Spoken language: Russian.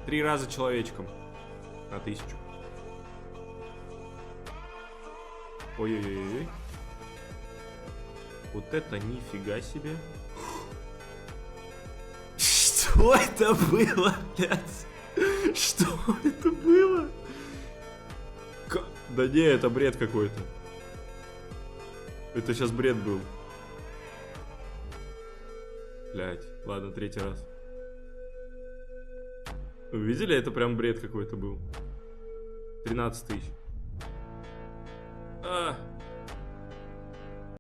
3 раза человечком. На 1000. Ой-ой-ой. Вот это нифига себе. Что это было, блядь? Что это было? Да не, это бред какой-то. Это сейчас бред был. Блядь, ладно, 3-й раз. Вы видели? Это прям бред какой-то был. 13 000.